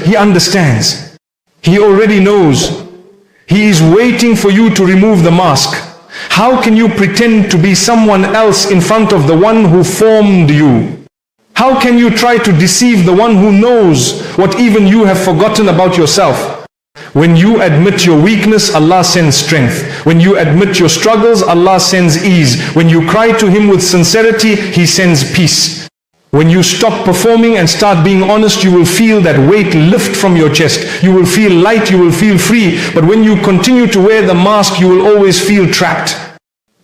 He understands. He already knows. He is waiting for you to remove the mask. How can you pretend to be someone else in front of the one who formed you? How can you try to deceive the one who knows what even you have forgotten about yourself? When you admit your weakness, Allah sends strength. When you admit your struggles, Allah sends ease. When you cry to Him with sincerity, He sends peace. When you stop performing and start being honest, you will feel that weight lift from your chest. You will feel light, you will feel free. But when you continue to wear the mask, you will always feel trapped.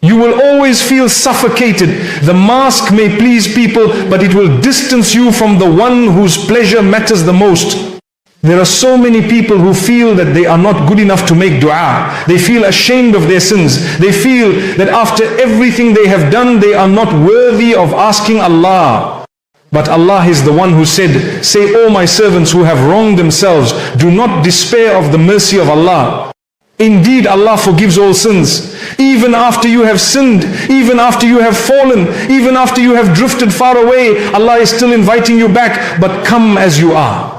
You will always feel suffocated. The mask may please people, but it will distance you from the one whose pleasure matters the most. There are so many people who feel that they are not good enough to make dua. They feel ashamed of their sins. They feel that after everything they have done, they are not worthy of asking Allah. But Allah is the one who said, "Say, O my servants who have wronged themselves, do not despair of the mercy of Allah. Indeed, Allah forgives all sins." Even after you have sinned, even after you have fallen, even after you have drifted far away, Allah is still inviting you back. But come as you are.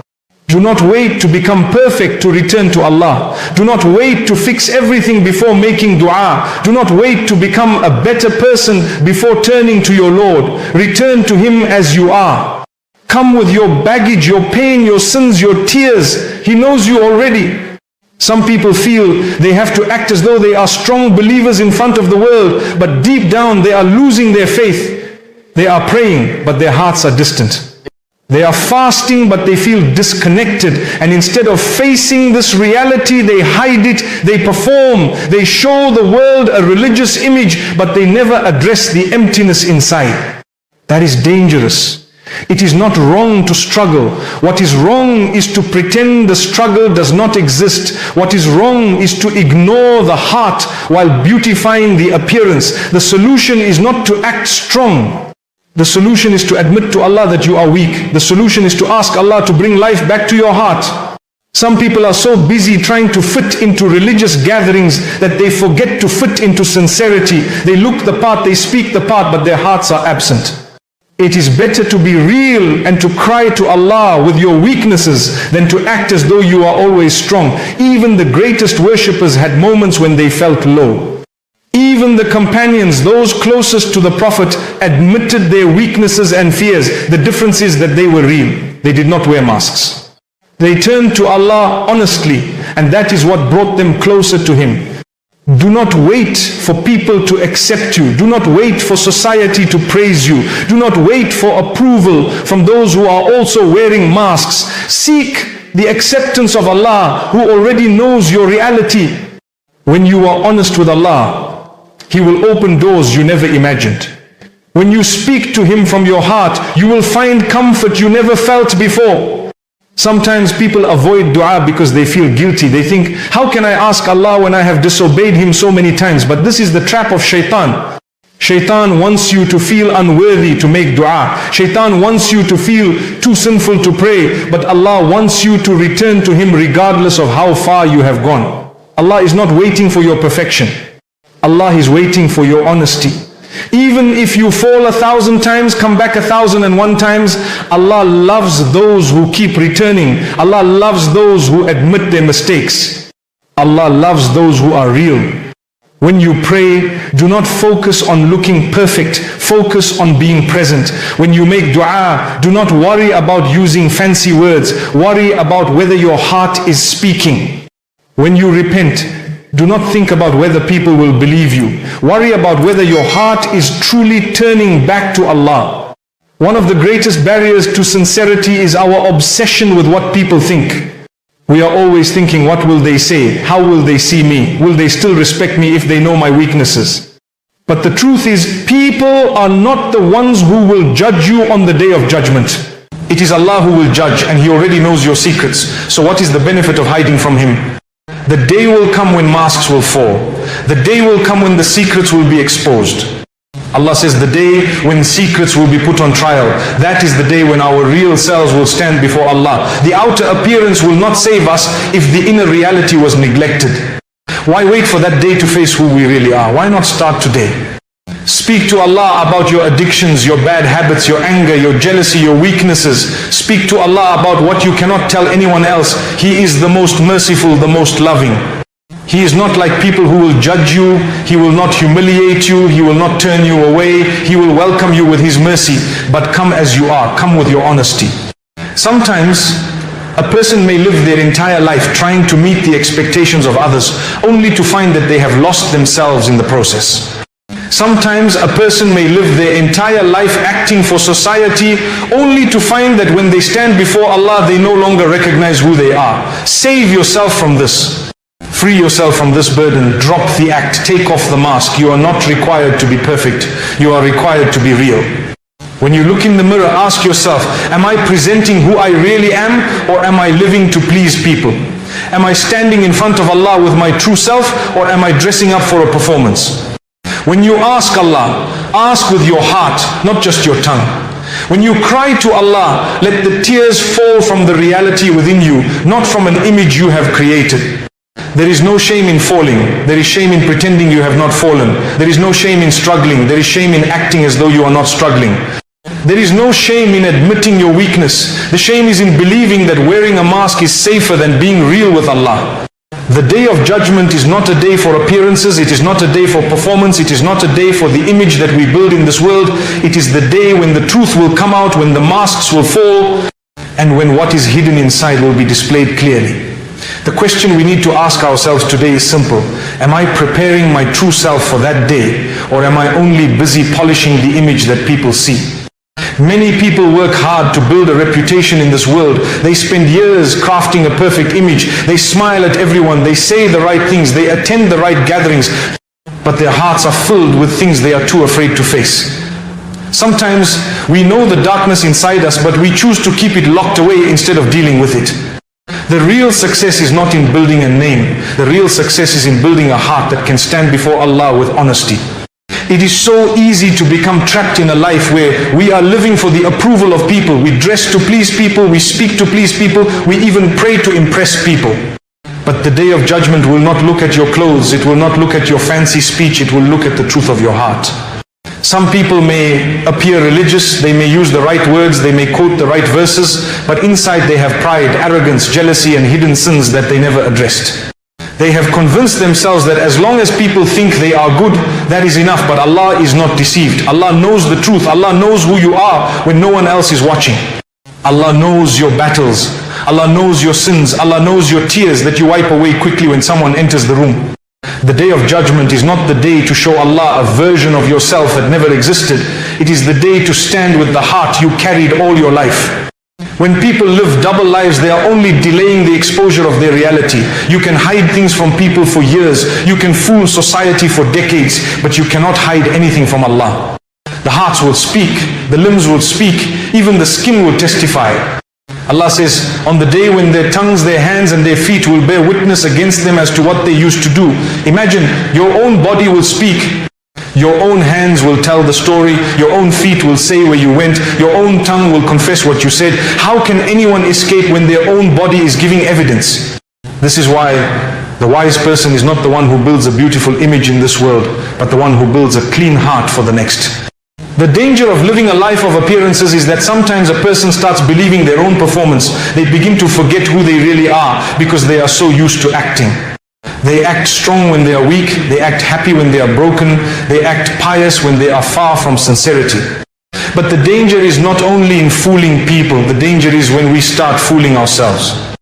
Do not wait to become perfect to return to Allah. Do not wait to fix everything before making dua. Do not wait to become a better person before turning to your Lord. Return to Him as you are. Come with your baggage, your pain, your sins, your tears. He knows you already. Some people feel they have to act as though they are strong believers in front of the world, but deep down they are losing their faith. They are praying, but their hearts are distant. They are fasting, but they feel disconnected. And instead of facing this reality, they hide it, they perform, they show the world a religious image, but they never address the emptiness inside. That is dangerous. It is not wrong to struggle. What is wrong is to pretend the struggle does not exist. What is wrong is to ignore the heart while beautifying the appearance. The solution is not to act strong. The solution is to admit to Allah that you are weak. The solution is to ask Allah to bring life back to your heart. Some people are so busy trying to fit into religious gatherings that they forget to fit into sincerity. They look the part, they speak the part, but their hearts are absent. It is better to be real and to cry to Allah with your weaknesses than to act as though you are always strong. Even the greatest worshippers had moments when they felt low. Even the companions, those closest to the Prophet, admitted their weaknesses and fears. The difference is that they were real. They did not wear masks. They turned to Allah honestly, and that is what brought them closer to Him. Do not wait for people to accept you. Do not wait for society to praise you. Do not wait for approval from those who are also wearing masks. Seek the acceptance of Allah, who already knows your reality. When you are honest with Allah, He will open doors you never imagined. When you speak to Him from your heart, you will find comfort you never felt before. Sometimes people avoid dua because they feel guilty. They think, how can I ask Allah when I have disobeyed Him so many times? But this is the trap of shaitan. Shaitan wants you to feel unworthy to make dua. Shaitan wants you to feel too sinful to pray. But Allah wants you to return to Him regardless of how far you have gone. Allah is not waiting for your perfection. Allah is waiting for your honesty. Even if you fall 1,000 times, come back 1,001 times, Allah loves those who keep returning. Allah loves those who admit their mistakes. Allah loves those who are real. When you pray, do not focus on looking perfect. Focus on being present. When you make dua, do not worry about using fancy words. Worry about whether your heart is speaking. When you repent, do not think about whether people will believe you. Worry about whether your heart is truly turning back to Allah. One of the greatest barriers to sincerity is our obsession with what people think. We are always thinking, what will they say? How will they see me? Will they still respect me if they know my weaknesses? But the truth is, people are not the ones who will judge you on the day of judgment. It is Allah who will judge, and He already knows your secrets. So what is the benefit of hiding from Him? The day will come when masks will fall. The day will come when the secrets will be exposed. Allah says the day when secrets will be put on trial. That is the day when our real selves will stand before Allah. The outer appearance will not save us if the inner reality was neglected. Why wait for that day to face who we really are? Why not start today? Speak to Allah about your addictions, your bad habits, your anger, your jealousy, your weaknesses. Speak to Allah about what you cannot tell anyone else. He is the most merciful, the most loving. He is not like people who will judge you. He will not humiliate you. He will not turn you away. He will welcome you with His mercy. But come as you are. Come with your honesty. Sometimes a person may live their entire life trying to meet the expectations of others, only to find that they have lost themselves in the process. Sometimes a person may live their entire life acting for society, only to find that when they stand before Allah, they no longer recognize who they are. Save yourself from this. Free yourself from this burden. Drop the act. Take off the mask. You are not required to be perfect. You are required to be real. When you look in the mirror, ask yourself, am I presenting who I really am, or am I living to please people? Am I standing in front of Allah with my true self, or am I dressing up for a performance? When you ask Allah, ask with your heart, not just your tongue. When you cry to Allah, let the tears fall from the reality within you, not from an image you have created. There is no shame in falling. There is shame in pretending you have not fallen. There is no shame in struggling. There is shame in acting as though you are not struggling. There is no shame in admitting your weakness. The shame is in believing that wearing a mask is safer than being real with Allah. The day of judgment is not a day for appearances, it is not a day for performance, it is not a day for the image that we build in this world. It is the day when the truth will come out, when the masks will fall, and when what is hidden inside will be displayed clearly. The question we need to ask ourselves today is simple. Am I preparing my true self for that day, or am I only busy polishing the image that people see? Many people work hard to build a reputation in this world. They spend years crafting a perfect image. They smile at everyone. They say the right things. They attend the right gatherings. But their hearts are filled with things they are too afraid to face. Sometimes we know the darkness inside us, but we choose to keep it locked away instead of dealing with it. The real success is not in building a name. The real success is in building a heart that can stand before Allah with honesty. It is so easy to become trapped in a life where we are living for the approval of people. We dress to please people, we speak to please people, we even pray to impress people. But the day of judgment will not look at your clothes, it will not look at your fancy speech, it will look at the truth of your heart. Some people may appear religious, they may use the right words, they may quote the right verses, but inside they have pride, arrogance, jealousy, and hidden sins that they never addressed. They have convinced themselves that as long as people think they are good, that is enough. But Allah is not deceived. Allah knows the truth. Allah knows who you are when no one else is watching. Allah knows your battles. Allah knows your sins. Allah knows your tears that you wipe away quickly when someone enters the room. The day of judgment is not the day to show Allah a version of yourself that never existed. It is the day to stand with the heart you carried all your life. When people live double lives, they are only delaying the exposure of their reality. You can hide things from people for years. You can fool society for decades, but you cannot hide anything from Allah. The hearts will speak, the limbs will speak, even the skin will testify. Allah says, on the day when their tongues, their hands and their feet will bear witness against them as to what they used to do. Imagine, your own body will speak. Your own hands will tell the story, your own feet will say where you went, your own tongue will confess what you said. How can anyone escape when their own body is giving evidence? This is why the wise person is not the one who builds a beautiful image in this world, but the one who builds a clean heart for the next. The danger of living a life of appearances is that sometimes a person starts believing their own performance. They begin to forget who they really are because they are so used to acting. They act strong when they are weak, they act happy when they are broken, they act pious when they are far from sincerity. But the danger is not only in fooling people, the danger is when we start fooling ourselves.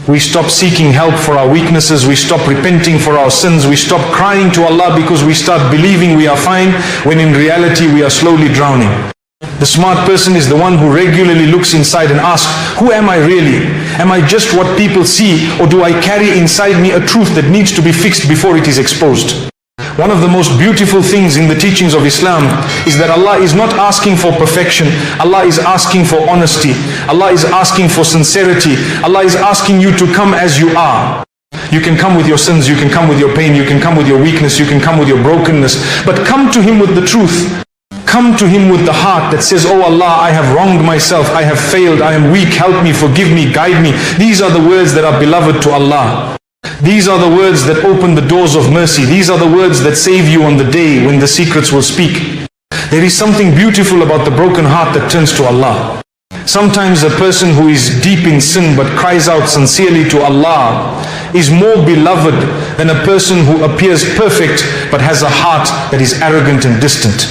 We stop seeking help for our weaknesses, we stop repenting for our sins, we stop crying to Allah because we start believing we are fine, when in reality we are slowly drowning. The smart person is the one who regularly looks inside and asks, who am I really? Am I just what people see, or do I carry inside me a truth that needs to be fixed before it is exposed? One of the most beautiful things in the teachings of Islam is that Allah is not asking for perfection. Allah is asking for honesty. Allah is asking for sincerity. Allah is asking you to come as you are. You can come with your sins, you can come with your pain, you can come with your weakness, you can come with your brokenness, but come to Him with the truth. Come to Him with the heart that says, oh Allah, I have wronged myself, I have failed, I am weak, help me, forgive me, guide me. These are the words that are beloved to Allah. These are the words that open the doors of mercy. These are the words that save you on the day when the secrets will speak. There is something beautiful about the broken heart that turns to Allah. Sometimes a person who is deep in sin but cries out sincerely to Allah is more beloved than a person who appears perfect but has a heart that is arrogant and distant.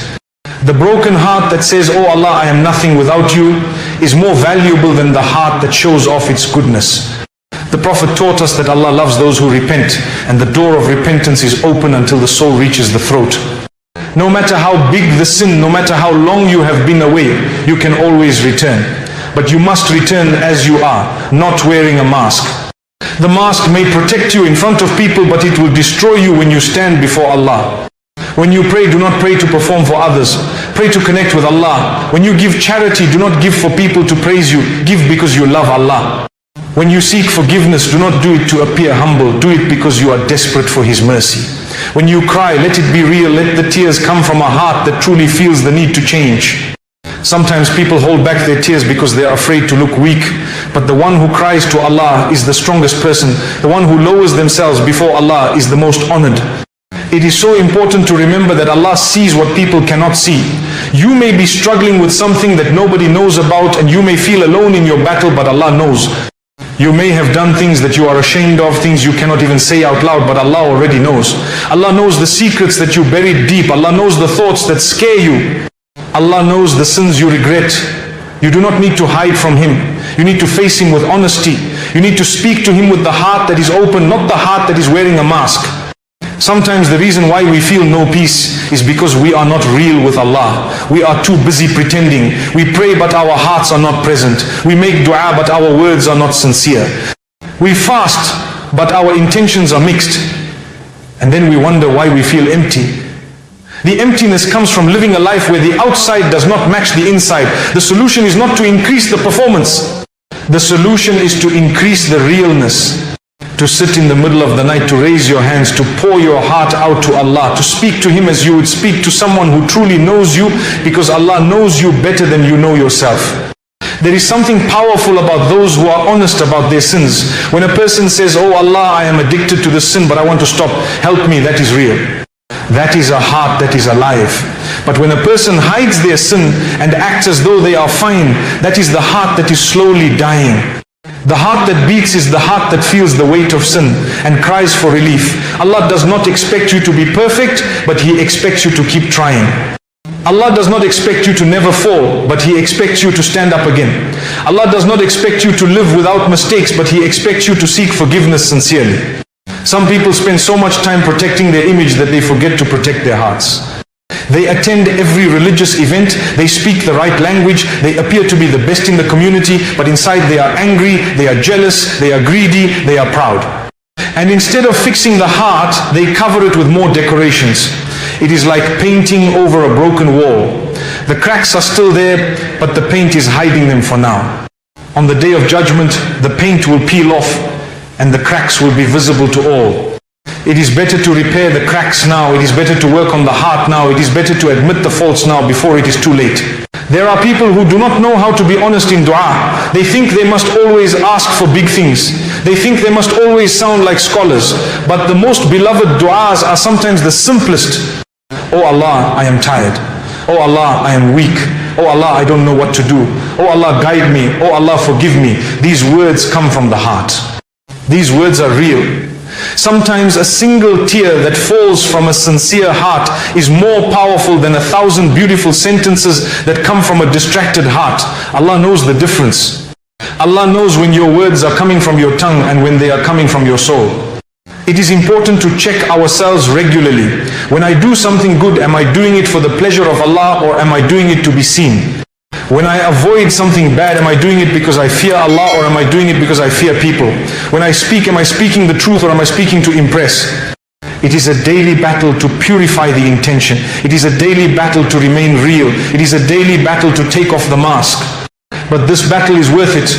The broken heart that says, "Oh Allah, I am nothing without you," is more valuable than the heart that shows off its goodness. The Prophet taught us that Allah loves those who repent, and the door of repentance is open until the soul reaches the throat. No matter how big the sin, no matter how long you have been away, you can always return. But you must return as you are, not wearing a mask. The mask may protect you in front of people, but it will destroy you when you stand before Allah. When you pray, do not pray to perform for others. Pray to connect with Allah. When you give charity, do not give for people to praise you. Give because you love Allah. When you seek forgiveness, do not do it to appear humble. Do it because you are desperate for His mercy. When you cry, let it be real. Let the tears come from a heart that truly feels the need to change. Sometimes people hold back their tears because they are afraid to look weak. But the one who cries to Allah is the strongest person. The one who lowers themselves before Allah is the most honored. It is so important to remember that Allah sees what people cannot see. You may be struggling with something that nobody knows about, and you may feel alone in your battle, but Allah knows. You may have done things that you are ashamed of, things you cannot even say out loud, but Allah already knows. Allah knows the secrets that you buried deep. Allah knows the thoughts that scare you. Allah knows the sins you regret. You do not need to hide from Him. You need to face Him with honesty. You need to speak to Him with the heart that is open, not the heart that is wearing a mask. Sometimes the reason why we feel no peace is because we are not real with Allah. We are too busy pretending. We pray but our hearts are not present. We make dua but our words are not sincere. We fast but our intentions are mixed. And then we wonder why we feel empty. The emptiness comes from living a life where the outside does not match the inside. The solution is not to increase the performance. The solution is to increase the realness. To sit in the middle of the night, to raise your hands, to pour your heart out to Allah, to speak to Him as you would speak to someone who truly knows you, because Allah knows you better than you know yourself. There is something powerful about those who are honest about their sins. When a person says, "Oh Allah, I am addicted to this sin, but I want to stop, help me," that is real. That is a heart that is alive. But when a person hides their sin and acts as though they are fine, that is the heart that is slowly dying. The heart that beats is the heart that feels the weight of sin and cries for relief. Allah does not expect you to be perfect, but He expects you to keep trying. Allah does not expect you to never fall, but He expects you to stand up again. Allah does not expect you to live without mistakes, but He expects you to seek forgiveness sincerely. Some people spend so much time protecting their image that they forget to protect their hearts. They attend every religious event, they speak the right language, they appear to be the best in the community, but inside they are angry, they are jealous, they are greedy, they are proud. And instead of fixing the heart, they cover it with more decorations. It is like painting over a broken wall. The cracks are still there, but the paint is hiding them for now. On the day of judgment, the paint will peel off and the cracks will be visible to all. It is better to repair the cracks now. It is better to work on the heart now. It is better to admit the faults now before it is too late. There are people who do not know how to be honest in dua. They think they must always ask for big things. They think they must always sound like scholars. But the most beloved duas are sometimes the simplest. "Oh Allah, I am tired. Oh Allah, I am weak. Oh Allah, I don't know what to do. Oh Allah, guide me. Oh Allah, forgive me." These words come from the heart. These words are real. Sometimes a single tear that falls from a sincere heart is more powerful than 1,000 beautiful sentences that come from a distracted heart. Allah knows the difference. Allah knows when your words are coming from your tongue and when they are coming from your soul. It is important to check ourselves regularly. When I do something good, am I doing it for the pleasure of Allah, or am I doing it to be seen? When I avoid something bad, am I doing it because I fear Allah, or am I doing it because I fear people? When I speak, am I speaking the truth, or am I speaking to impress? It is a daily battle to purify the intention. It is a daily battle to remain real. It is a daily battle to take off the mask. But this battle is worth it,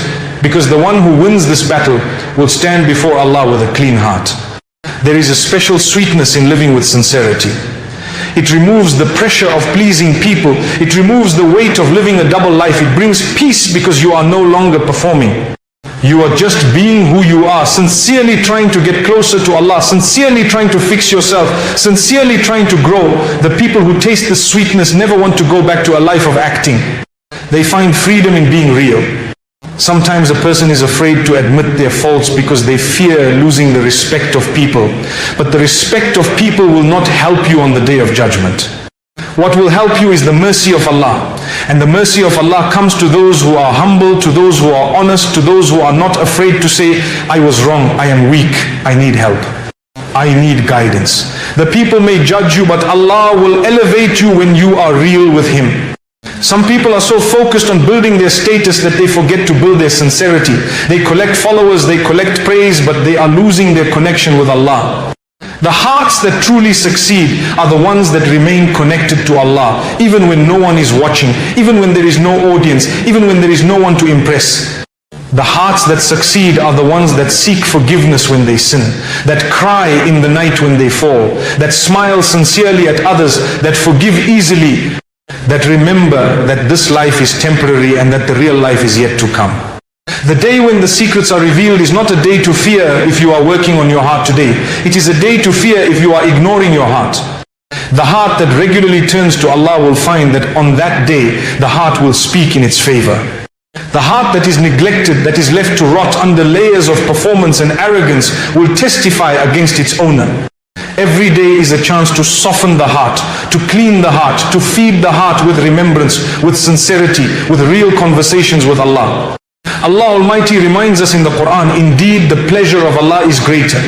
because the one who wins this battle will stand before Allah with a clean heart. There is a special sweetness in living with sincerity. It removes the pressure of pleasing people. It removes the weight of living a double life. It brings peace because you are no longer performing. You are just being who you are, sincerely trying to get closer to Allah, sincerely trying to fix yourself, sincerely trying to grow. The people who taste the sweetness never want to go back to a life of acting. They find freedom in being real. Sometimes a person is afraid to admit their faults because they fear losing the respect of people. But the respect of people will not help you on the day of judgment. What will help you is the mercy of Allah. And the mercy of Allah comes to those who are humble, to those who are honest, to those who are not afraid to say, I was wrong, I am weak, I need help, I need guidance. The people may judge you, but Allah will elevate you when you are real with Him. Some people are so focused on building their status that they forget to build their sincerity. They collect followers, they collect praise, but they are losing their connection with Allah. The hearts that truly succeed are the ones that remain connected to Allah, even when no one is watching, even when there is no audience, even when there is no one to impress. The hearts that succeed are the ones that seek forgiveness when they sin, that cry in the night when they fall, that smile sincerely at others, that forgive easily, that remember that this life is temporary and that the real life is yet to come. The day when the secrets are revealed is not a day to fear if you are working on your heart today. It is a day to fear if you are ignoring your heart. The heart that regularly turns to Allah will find that on that day, the heart will speak in its favor. The heart that is neglected, that is left to rot under layers of performance and arrogance, will testify against its owner. Every day is a chance to soften the heart, to clean the heart, to feed the heart with remembrance, with sincerity, with real conversations with Allah. Allah Almighty reminds us in the Quran, indeed the pleasure of Allah is greater.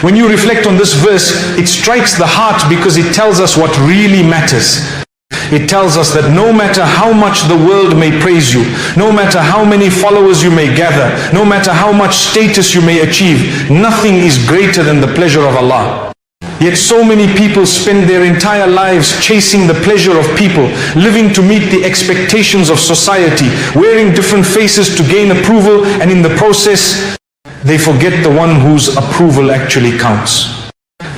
When you reflect on this verse, it strikes the heart because it tells us what really matters. It tells us that no matter how much the world may praise you, no matter how many followers you may gather, no matter how much status you may achieve, nothing is greater than the pleasure of Allah. Yet so many people spend their entire lives chasing the pleasure of people, living to meet the expectations of society, wearing different faces to gain approval, and in the process, they forget the one whose approval actually counts.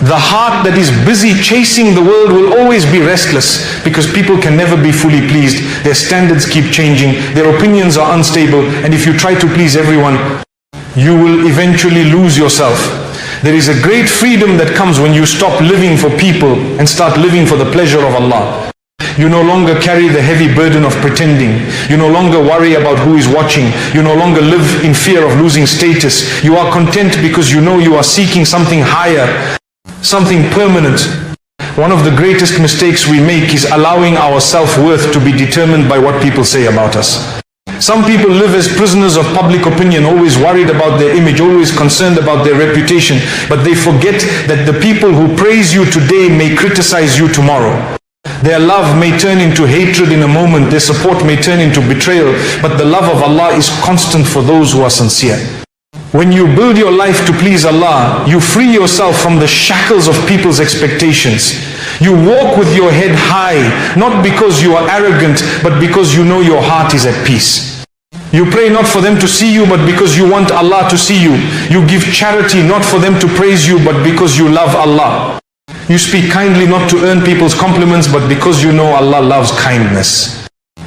The heart that is busy chasing the world will always be restless because people can never be fully pleased. Their standards keep changing, their opinions are unstable, and if you try to please everyone, you will eventually lose yourself. There is a great freedom that comes when you stop living for people and start living for the pleasure of Allah. You no longer carry the heavy burden of pretending. You no longer worry about who is watching. You no longer live in fear of losing status. You are content because you know you are seeking something higher, something permanent. One of the greatest mistakes we make is allowing our self-worth to be determined by what people say about us. Some people live as prisoners of public opinion, always worried about their image, always concerned about their reputation, but they forget that the people who praise you today may criticize you tomorrow. Their love may turn into hatred in a moment, their support may turn into betrayal, but the love of Allah is constant for those who are sincere. When you build your life to please Allah, you free yourself from the shackles of people's expectations. You walk with your head high, not because you are arrogant, but because you know your heart is at peace. You pray not for them to see you, but because you want Allah to see you. You give charity not for them to praise you, but because you love Allah. You speak kindly not to earn people's compliments, but because you know Allah loves kindness.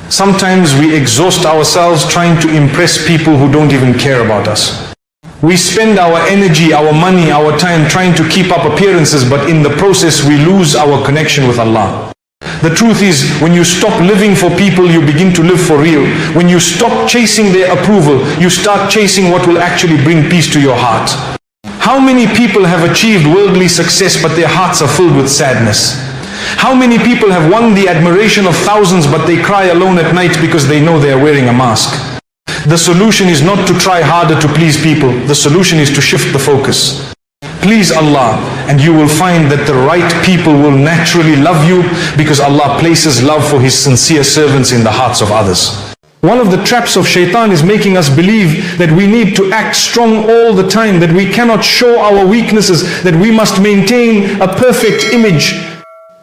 Sometimes we exhaust ourselves trying to impress people who don't even care about us. We spend our energy, our money, our time trying to keep up appearances, but in the process we lose our connection with Allah. The truth is, when you stop living for people, you begin to live for real. When you stop chasing their approval, you start chasing what will actually bring peace to your heart. How many people have achieved worldly success, but their hearts are filled with sadness? How many people have won the admiration of thousands, but they cry alone at night because they know they are wearing a mask? The solution is not to try harder to please people. The solution is to shift the focus. Please Allah, and you will find that the right people will naturally love you because Allah places love for His sincere servants in the hearts of others. One of the traps of shaitan is making us believe that we need to act strong all the time, that we cannot show our weaknesses, that we must maintain a perfect image.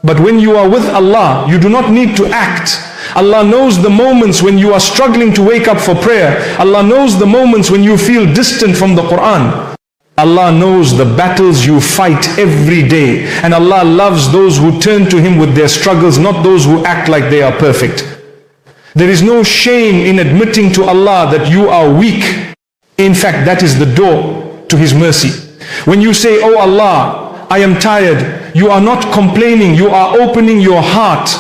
But when you are with Allah, you do not need to act. Allah knows the moments when you are struggling to wake up for prayer. Allah knows the moments when you feel distant from the Quran. Allah knows the battles you fight every day. And Allah loves those who turn to Him with their struggles, not those who act like they are perfect. There is no shame in admitting to Allah that you are weak. In fact, that is the door to His mercy. When you say, "Oh Allah, I am tired," you are not complaining, you are opening your heart.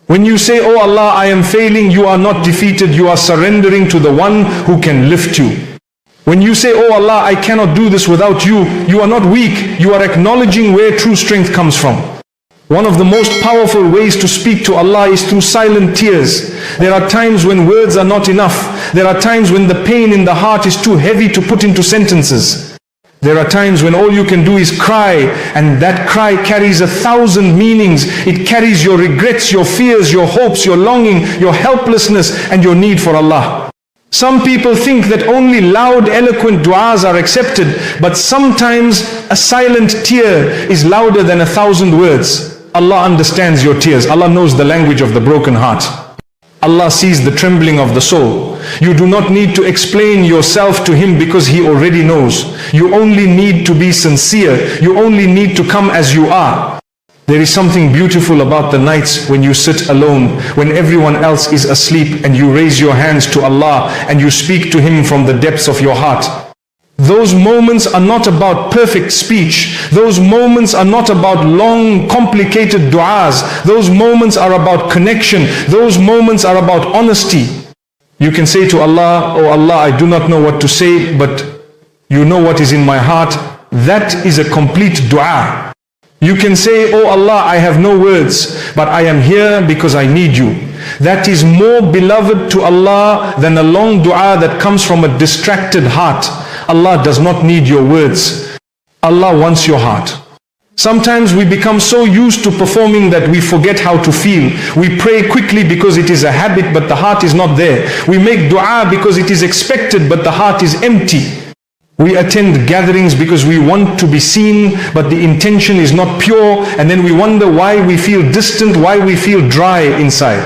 When you say, "Oh Allah, I am failing," you are not defeated, you are surrendering to the one who can lift you. When you say, "Oh Allah, I cannot do this without you," you are not weak, you are acknowledging where true strength comes from. One of the most powerful ways to speak to Allah is through silent tears. There are times when words are not enough. There are times when the pain in the heart is too heavy to put into sentences. There are times when all you can do is cry, and that cry carries 1,000 meanings. It carries your regrets, your fears, your hopes, your longing, your helplessness, and your need for Allah. Some people think that only loud, eloquent du'as are accepted, but sometimes a silent tear is louder than 1,000 words. Allah understands your tears. Allah knows the language of the broken heart. Allah sees the trembling of the soul. You do not need to explain yourself to Him because He already knows. You only need to be sincere. You only need to come as you are. There is something beautiful about the nights when you sit alone, when everyone else is asleep, and you raise your hands to Allah and you speak to Him from the depths of your heart. Those moments are not about perfect speech. Those moments are not about long, complicated du'as. Those moments are about connection. Those moments are about honesty. You can say to Allah, "Oh Allah, I do not know what to say, but you know what is in my heart." That is a complete du'a. You can say, "Oh Allah, I have no words, but I am here because I need you." That is more beloved to Allah than a long dua that comes from a distracted heart. Allah does not need your words. Allah wants your heart. Sometimes we become so used to performing that we forget how to feel. We pray quickly because it is a habit, but the heart is not there. We make dua because it is expected, but the heart is empty. We attend gatherings because we want to be seen, but the intention is not pure, and then we wonder why we feel distant, why we feel dry inside.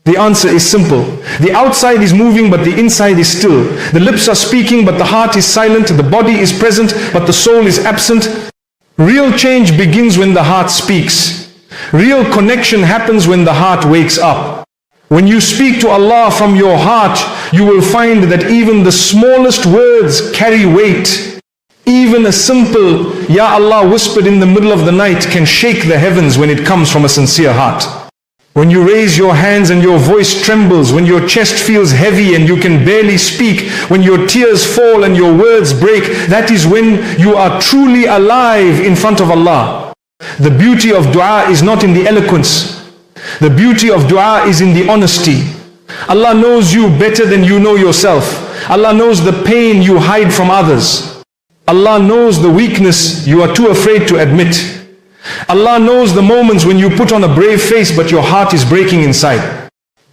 The answer is simple. The outside is moving, but the inside is still. The lips are speaking, but the heart is silent. The body is present, but the soul is absent. Real change begins when the heart speaks. Real connection happens when the heart wakes up. When you speak to Allah from your heart, you will find that even the smallest words carry weight. Even a simple "Ya Allah" whispered in the middle of the night can shake the heavens when it comes from a sincere heart. When you raise your hands and your voice trembles, when your chest feels heavy and you can barely speak, when your tears fall and your words break, that is when you are truly alive in front of Allah. The beauty of dua is not in the eloquence. The beauty of dua is in the honesty. Allah knows you better than you know yourself. Allah knows the pain you hide from others. Allah knows the weakness you are too afraid to admit. Allah knows the moments when you put on a brave face but your heart is breaking inside.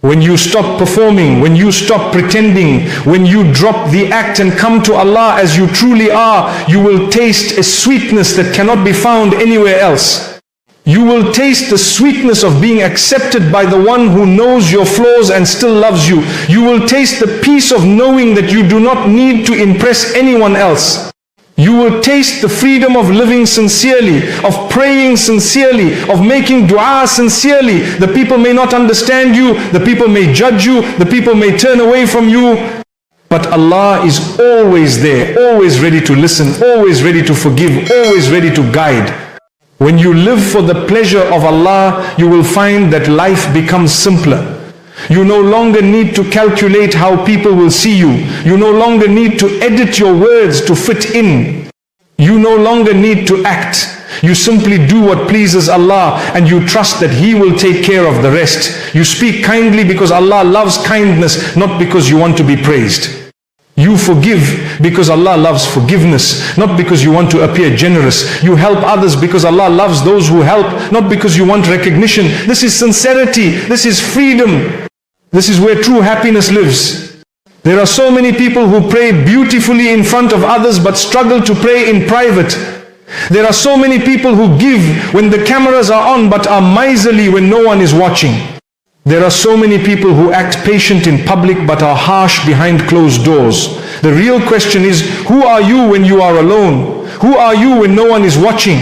When you stop performing, when you stop pretending, when you drop the act and come to Allah as you truly are, you will taste a sweetness that cannot be found anywhere else. You will taste the sweetness of being accepted by the one who knows your flaws and still loves you. You will taste the peace of knowing that you do not need to impress anyone else. You will taste the freedom of living sincerely, of praying sincerely, of making dua sincerely. The people may not understand you, the people may judge you, the people may turn away from you, but Allah is always there, always ready to listen, always ready to forgive, always ready to guide. When you live for the pleasure of Allah, you will find that life becomes simpler. You no longer need to calculate how people will see you. You no longer need to edit your words to fit in. You no longer need to act. You simply do what pleases Allah and you trust that He will take care of the rest. You speak kindly because Allah loves kindness, not because you want to be praised. You forgive because Allah loves forgiveness, not because you want to appear generous. You help others because Allah loves those who help, not because you want recognition. This is sincerity. This is freedom. This is where true happiness lives. There are so many people who pray beautifully in front of others but struggle to pray in private. There are so many people who give when the cameras are on but are miserly when no one is watching. There are so many people who act patient in public but are harsh behind closed doors. The real question is, who are you when you are alone? Who are you when no one is watching?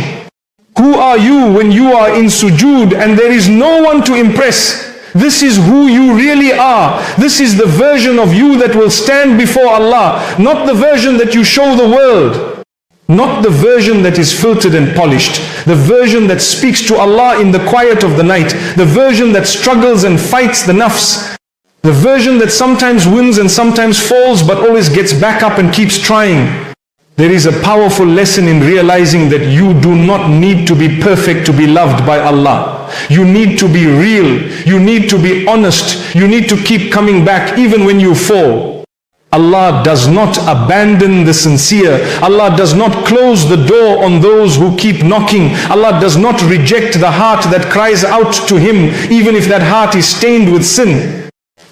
Who are you when you are in sujood and there is no one to impress? This is who you really are. This is the version of you that will stand before Allah, not the version that you show the world. Not the version that is filtered and polished. The version that speaks to Allah in the quiet of the night. The version that struggles and fights the nafs. The version that sometimes wins and sometimes falls, but always gets back up and keeps trying. There is a powerful lesson in realizing that you do not need to be perfect to be loved by Allah. You need to be real. You need to be honest. You need to keep coming back even when you fall. Allah does not abandon the sincere. Allah does not close the door on those who keep knocking. Allah does not reject the heart that cries out to Him, even if that heart is stained with sin.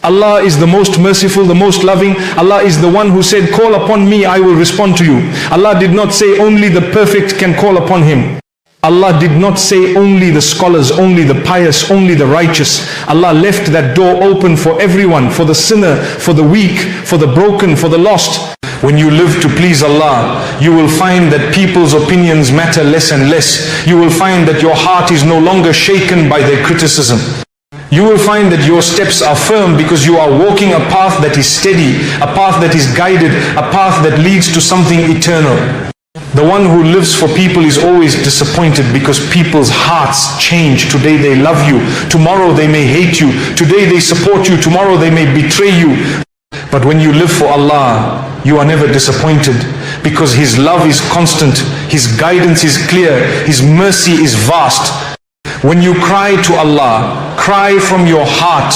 Allah is the most merciful, the most loving. Allah is the one who said, call upon me, I will respond to you. Allah did not say only the perfect can call upon Him. Allah did not say only the scholars, only the pious, only the righteous. Allah left that door open for everyone, for the sinner, for the weak, for the broken, for the lost. When you live to please Allah, you will find that people's opinions matter less and less. You will find that your heart is no longer shaken by their criticism. You will find that your steps are firm because you are walking a path that is steady, a path that is guided, a path that leads to something eternal. The one who lives for people is always disappointed because people's hearts change. Today they love you, tomorrow they may hate you. Today they support you, tomorrow they may betray you. But when you live for Allah, you are never disappointed because His love is constant, His guidance is clear, His mercy is vast. When you cry to Allah, cry from your heart.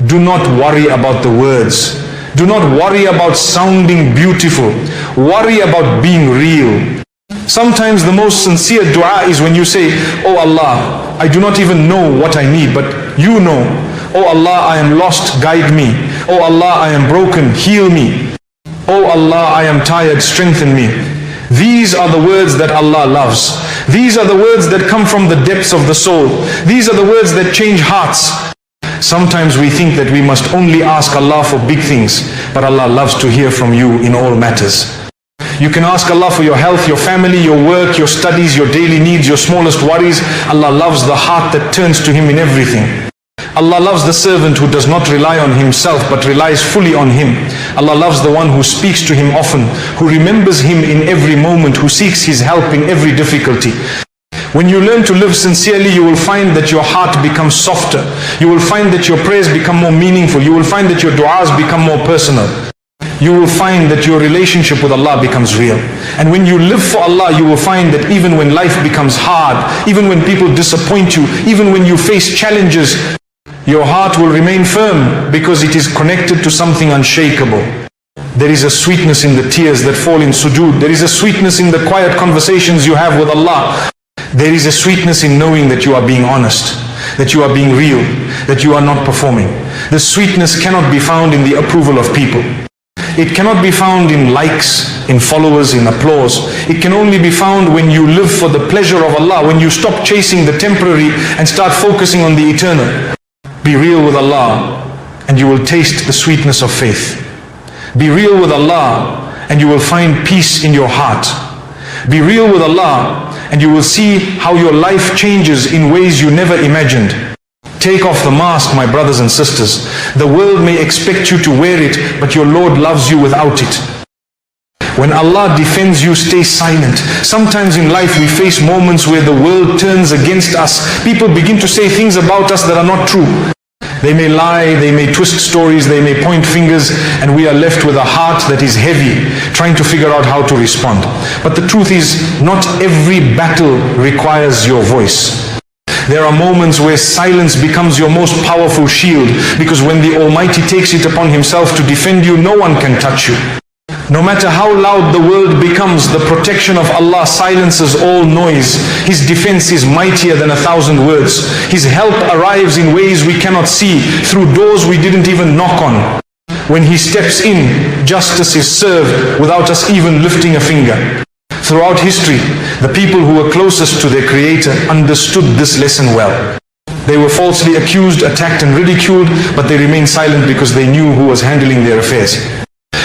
Do not worry about the words. Do not worry about sounding beautiful. Worry about being real. Sometimes the most sincere dua is when you say, oh Allah, I do not even know what I need, but you know. Oh Allah, I am lost, guide me. Oh Allah, I am broken, heal me. Oh Allah, I am tired, strengthen me. These are the words that Allah loves. These are the words that come from the depths of the soul. These are the words that change hearts. Sometimes we think that we must only ask Allah for big things, but Allah loves to hear from you in all matters. You can ask Allah for your health, your family, your work, your studies, your daily needs, your smallest worries. Allah loves the heart that turns to Him in everything. Allah loves the servant who does not rely on himself but relies fully on Him. Allah loves the one who speaks to Him often, who remembers Him in every moment, who seeks His help in every difficulty. When you learn to live sincerely, you will find that your heart becomes softer. You will find that your prayers become more meaningful. You will find that your du'as become more personal. You will find that your relationship with Allah becomes real. And when you live for Allah, you will find that even when life becomes hard, even when people disappoint you, even when you face challenges, your heart will remain firm because it is connected to something unshakable. There is a sweetness in the tears that fall in sujood. There is a sweetness in the quiet conversations you have with Allah. There is a sweetness in knowing that you are being honest, that you are being real, that you are not performing. The sweetness cannot be found in the approval of people. It cannot be found in likes, in followers, in applause. It can only be found when you live for the pleasure of Allah, when you stop chasing the temporary and start focusing on the eternal. Be real with Allah and you will taste the sweetness of faith. Be real with Allah and you will find peace in your heart. Be real with Allah and you will see how your life changes in ways you never imagined. Take off the mask, my brothers and sisters. The world may expect you to wear it, but your Lord loves you without it. When Allah defends you, stay silent. Sometimes in life we face moments where the world turns against us. People begin to say things about us that are not true. They may lie, they may twist stories, they may point fingers, and we are left with a heart that is heavy, trying to figure out how to respond. But the truth is, not every battle requires your voice. There are moments where silence becomes your most powerful shield, because when the Almighty takes it upon Himself to defend you, no one can touch you. No matter how loud the world becomes, the protection of Allah silences all noise. His defense is mightier than 1,000 words. His help arrives in ways we cannot see, through doors we didn't even knock on. When He steps in, justice is served without us even lifting a finger. Throughout history, the people who were closest to their Creator understood this lesson well. They were falsely accused, attacked and ridiculed, but they remained silent because they knew who was handling their affairs.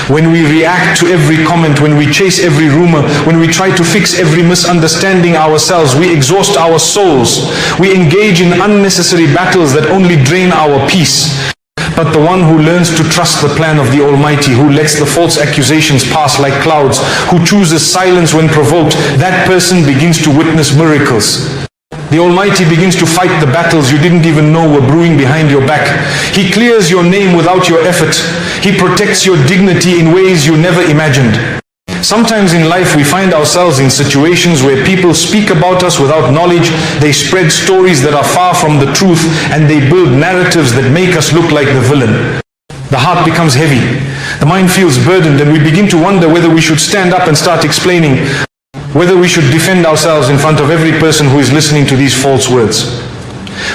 when we react to every comment, when we chase every rumor, when we try to fix every misunderstanding ourselves, we exhaust our souls, we engage in unnecessary battles that only drain our peace. But the one who learns to trust the plan of the Almighty, who lets the false accusations pass like clouds, who chooses silence when provoked, that person begins to witness miracles. The Almighty begins to fight the battles you didn't even know were brewing behind your back. He clears your name without your effort. He protects your dignity in ways you never imagined. Sometimes in life we find ourselves in situations where people speak about us without knowledge, they spread stories that are far from the truth, and they build narratives that make us look like the villain. The heart becomes heavy, the mind feels burdened, and we begin to wonder whether we should stand up and start explaining, whether we should defend ourselves in front of every person who is listening to these false words.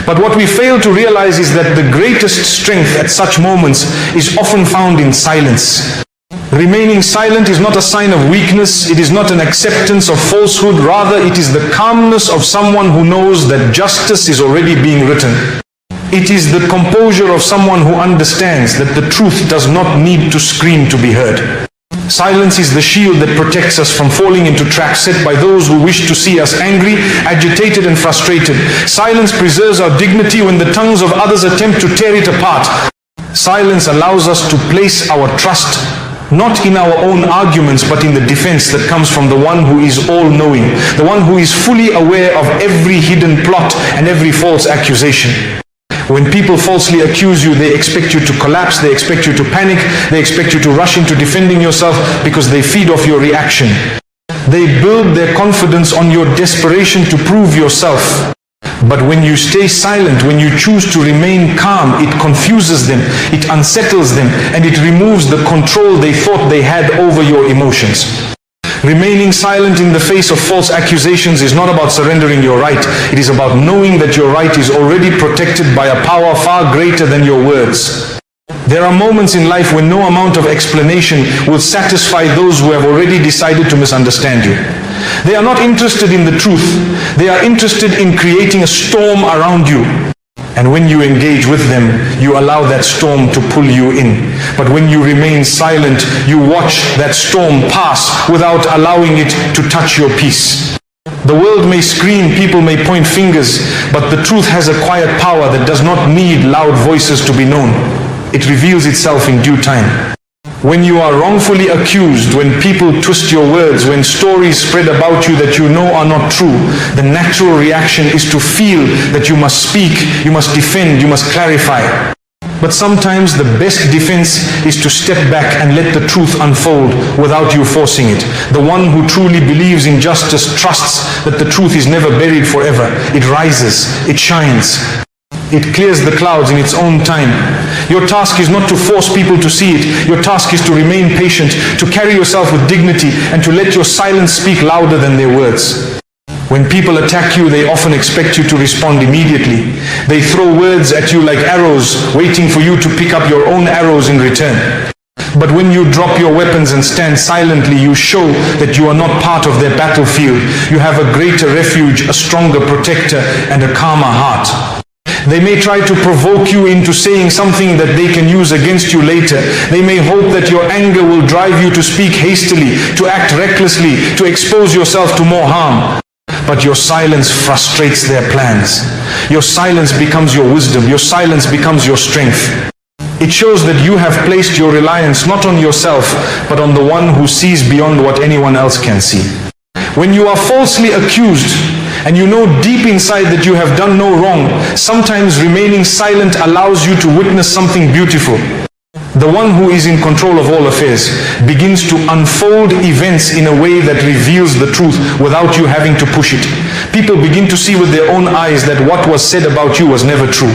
But what we fail to realize is that the greatest strength at such moments is often found in silence. Remaining silent is not a sign of weakness, it is not an acceptance of falsehood, rather it is the calmness of someone who knows that justice is already being written. It is the composure of someone who understands that the truth does not need to scream to be heard. Silence is the shield that protects us from falling into traps set by those who wish to see us angry, agitated and frustrated. Silence preserves our dignity when the tongues of others attempt to tear it apart. Silence allows us to place our trust not in our own arguments, but in the defense that comes from the one who is all-knowing, the one who is fully aware of every hidden plot and every false accusation. When people falsely accuse you, they expect you to collapse, they expect you to panic, they expect you to rush into defending yourself because they feed off your reaction. They build their confidence on your desperation to prove yourself. But when you stay silent, when you choose to remain calm, it confuses them, it unsettles them, and it removes the control they thought they had over your emotions. Remaining silent in the face of false accusations is not about surrendering your right. It is about knowing that your right is already protected by a power far greater than your words. There are moments in life when no amount of explanation will satisfy those who have already decided to misunderstand you. They are not interested in the truth. They are interested in creating a storm around you. And when you engage with them, you allow that storm to pull you in. But when you remain silent, you watch that storm pass without allowing it to touch your peace. The world may scream, people may point fingers, but the truth has a quiet power that does not need loud voices to be known. It reveals itself in due time. When you are wrongfully accused, when people twist your words, when stories spread about you that you know are not true, the natural reaction is to feel that you must speak, you must defend, you must clarify. But sometimes the best defense is to step back and let the truth unfold without you forcing it. The one who truly believes in justice trusts that the truth is never buried forever. It rises, it shines. It clears the clouds in its own time. Your task is not to force people to see it. Your task is to remain patient, to carry yourself with dignity, and to let your silence speak louder than their words. When people attack you, they often expect you to respond immediately. They throw words at you like arrows, waiting for you to pick up your own arrows in return. But when you drop your weapons and stand silently, you show that you are not part of their battlefield. You have a greater refuge, a stronger protector, and a calmer heart. They may try to provoke you into saying something that they can use against you later. They may hope that your anger will drive you to speak hastily, to act recklessly, to expose yourself to more harm. But your silence frustrates their plans. Your silence becomes your wisdom. Your silence becomes your strength. It shows that you have placed your reliance not on yourself, but on the one who sees beyond what anyone else can see. When you are falsely accused, and you know deep inside that you have done no wrong, sometimes remaining silent allows you to witness something beautiful. The one who is in control of all affairs begins to unfold events in a way that reveals the truth without you having to push it. People begin to see with their own eyes that what was said about you was never true.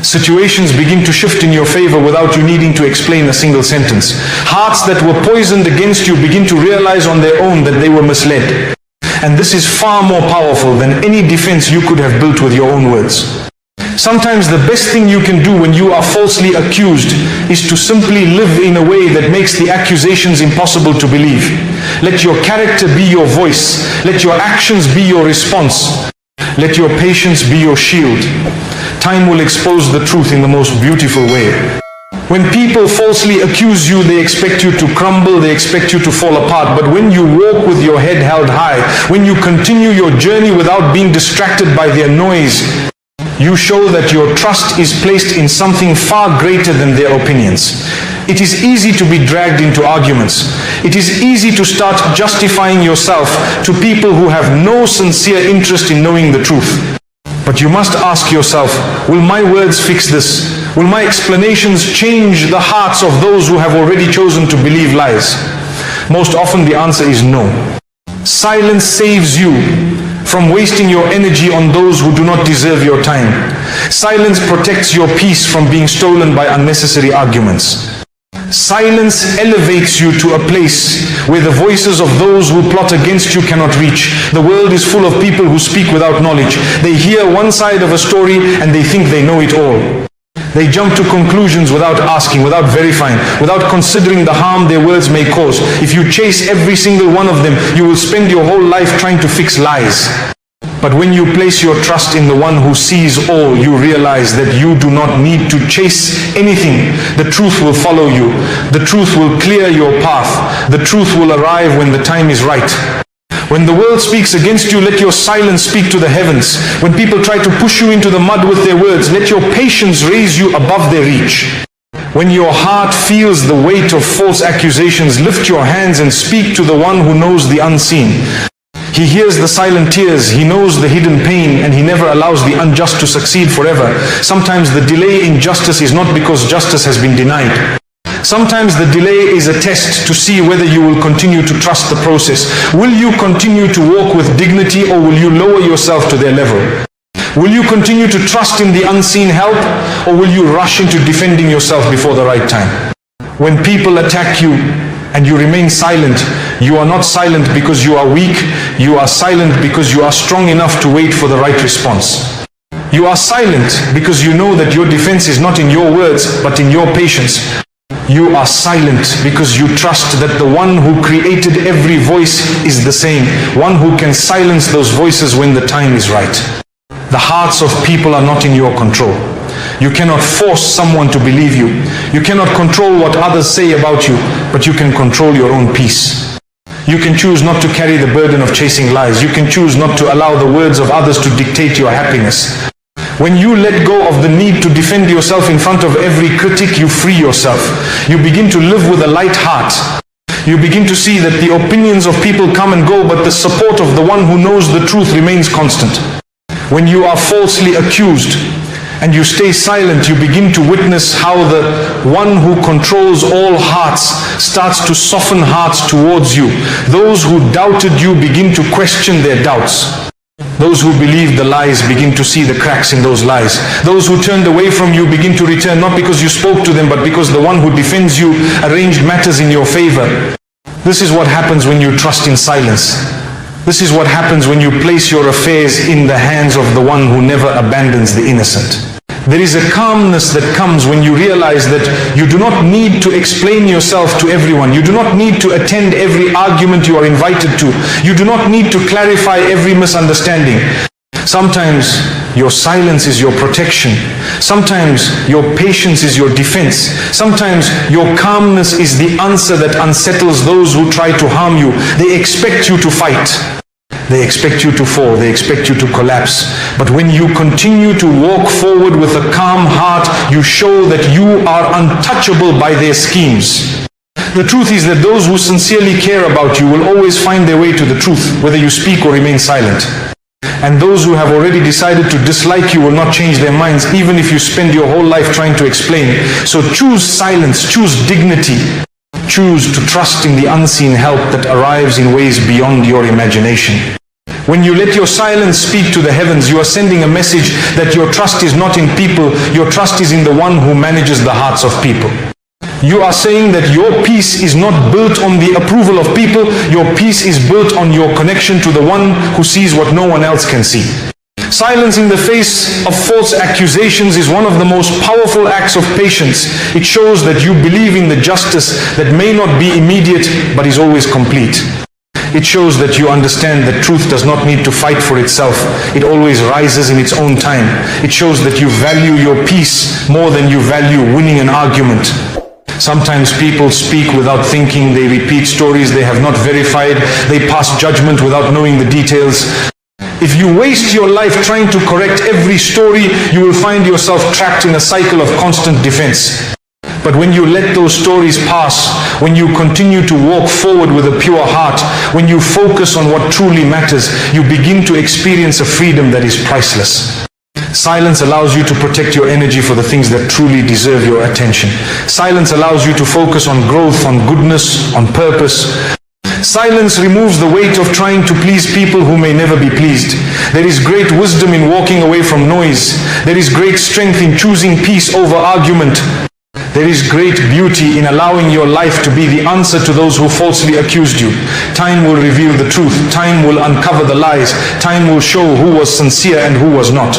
Situations begin to shift in your favor without you needing to explain a single sentence. Hearts that were poisoned against you begin to realize on their own that they were misled. And this is far more powerful than any defense you could have built with your own words. Sometimes the best thing you can do when you are falsely accused is to simply live in a way that makes the accusations impossible to believe. Let your character be your voice. Let your actions be your response. Let your patience be your shield. Time will expose the truth in the most beautiful way. When people falsely accuse you, they expect you to crumble, they expect you to fall apart. But when you walk with your head held high, when you continue your journey without being distracted by their noise, you show that your trust is placed in something far greater than their opinions. It is easy to be dragged into arguments. It is easy to start justifying yourself to people who have no sincere interest in knowing the truth. But you must ask yourself, will my words fix this? Will my explanations change the hearts of those who have already chosen to believe lies? Most often the answer is no. Silence saves you from wasting your energy on those who do not deserve your time. Silence protects your peace from being stolen by unnecessary arguments. Silence elevates you to a place where the voices of those who plot against you cannot reach. The world is full of people who speak without knowledge. They hear one side of a story and they think they know it all. They jump to conclusions without asking, without verifying, without considering the harm their words may cause. If you chase every single one of them, you will spend your whole life trying to fix lies. But when you place your trust in the one who sees all, you realize that you do not need to chase anything. The truth will follow you. The truth will clear your path. The truth will arrive when the time is right. When the world speaks against you, let your silence speak to the heavens. When people try to push you into the mud with their words, let your patience raise you above their reach. When your heart feels the weight of false accusations, lift your hands and speak to the one who knows the unseen. He hears the silent tears, he knows the hidden pain, and he never allows the unjust to succeed forever. Sometimes the delay in justice is not because justice has been denied. Sometimes the delay is a test to see whether you will continue to trust the process. Will you continue to walk with dignity, or will you lower yourself to their level? Will you continue to trust in the unseen help, or will you rush into defending yourself before the right time? When people attack you and you remain silent, you are not silent because you are weak. You are silent because you are strong enough to wait for the right response. You are silent because you know that your defense is not in your words, but in your patience. You are silent because you trust that the one who created every voice is the same, one who can silence those voices when the time is right. The hearts of people are not in your control. You cannot force someone to believe you. You cannot control what others say about you, but you can control your own peace. You can choose not to carry the burden of chasing lies. You can choose not to allow the words of others to dictate your happiness. When you let go of the need to defend yourself in front of every critic, you free yourself. You begin to live with a light heart. You begin to see that the opinions of people come and go, but the support of the one who knows the truth remains constant. When you are falsely accused and you stay silent, you begin to witness how the one who controls all hearts starts to soften hearts towards you. Those who doubted you begin to question their doubts. Those who believed the lies begin to see the cracks in those lies. Those who turned away from you begin to return, not because you spoke to them, but because the one who defends you arranged matters in your favor. This is what happens when you trust in silence. This is what happens when you place your affairs in the hands of the one who never abandons the innocent. There is a calmness that comes when you realize that you do not need to explain yourself to everyone. You do not need to attend every argument you are invited to. You do not need to clarify every misunderstanding. Sometimes your silence is your protection. Sometimes your patience is your defense. Sometimes your calmness is the answer that unsettles those who try to harm you. They expect you to fight. They expect you to fall. They expect you to collapse. But when you continue to walk forward with a calm heart, you show that you are untouchable by their schemes. The truth is that those who sincerely care about you will always find their way to the truth, whether you speak or remain silent. And those who have already decided to dislike you will not change their minds, even if you spend your whole life trying to explain. So choose silence, choose dignity. Choose to trust in the unseen help that arrives in ways beyond your imagination. When you let your silence speak to the heavens, you are sending a message that your trust is not in people, your trust is in the one who manages the hearts of people. You are saying that your peace is not built on the approval of people, your peace is built on your connection to the one who sees what no one else can see. Silence in the face of false accusations is one of the most powerful acts of patience. It shows that you believe in the justice that may not be immediate but is always complete. It shows that you understand that truth does not need to fight for itself. It always rises in its own time. It shows that you value your peace more than you value winning an argument. Sometimes people speak without thinking, they repeat stories they have not verified, they pass judgment without knowing the details. If you waste your life trying to correct every story, you will find yourself trapped in a cycle of constant defense. But when you let those stories pass, when you continue to walk forward with a pure heart, when you focus on what truly matters, you begin to experience a freedom that is priceless. Silence allows you to protect your energy for the things that truly deserve your attention. Silence allows you to focus on growth, on goodness, on purpose. Silence removes the weight of trying to please people who may never be pleased. There is great wisdom in walking away from noise. There is great strength in choosing peace over argument. There is great beauty in allowing your life to be the answer to those who falsely accused you. Time will reveal the truth. Time will uncover the lies. Time will show who was sincere and who was not.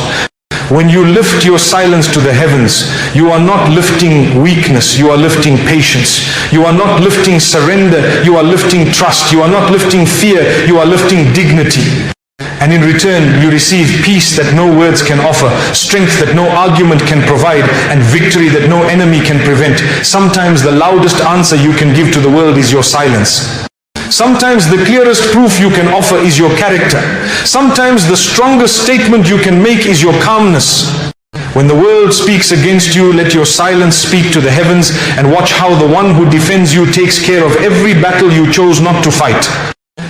When you lift your silence to the heavens, you are not lifting weakness, you are lifting patience. You are not lifting surrender, you are lifting trust. You are not lifting fear, you are lifting dignity. And in return, you receive peace that no words can offer, strength that no argument can provide, and victory that no enemy can prevent. Sometimes the loudest answer you can give to the world is your silence. Sometimes the clearest proof you can offer is your character. Sometimes the strongest statement you can make is your calmness. When the world speaks against you, let your silence speak to the heavens, and watch how the one who defends you takes care of every battle you chose not to fight.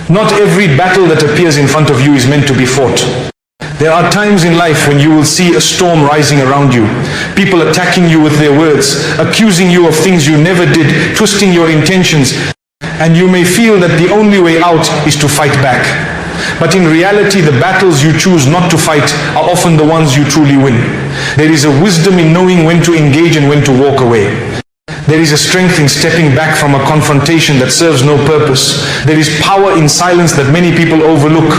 Not every battle that appears in front of you is meant to be fought. There are times in life when you will see a storm rising around you. People attacking you with their words, accusing you of things you never did, twisting your intentions. And you may feel that the only way out is to fight back. But in reality, the battles you choose not to fight are often the ones you truly win. There is a wisdom in knowing when to engage and when to walk away. There is a strength in stepping back from a confrontation that serves no purpose. There is power in silence that many people overlook.